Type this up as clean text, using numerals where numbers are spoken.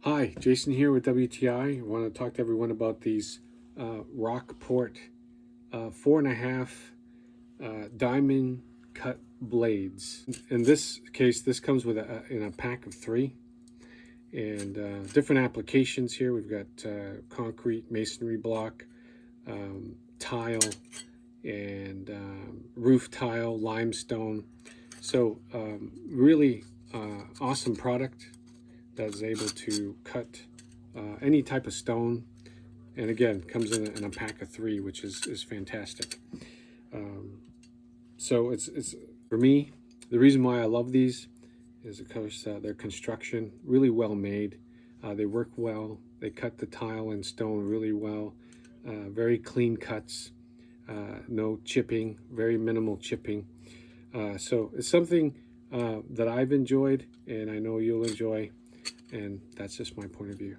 Hi, Jason here with WTI. I want to talk to everyone about these ROCKPORT 4.5 diamond cut blades. In this case, this comes with in a pack of 3, and different applications here. We've got concrete, masonry block, tile, and roof tile, limestone. So really awesome product that is able to cut any type of stone, and again comes in a pack of 3, which is fantastic. So it's for me, the reason why I love these is because their construction really well made. They work well, they cut the tile and stone really well, very clean cuts, no chipping, very minimal chipping. So it's something that I've enjoyed, and I know you'll enjoy. And that's just my point of view.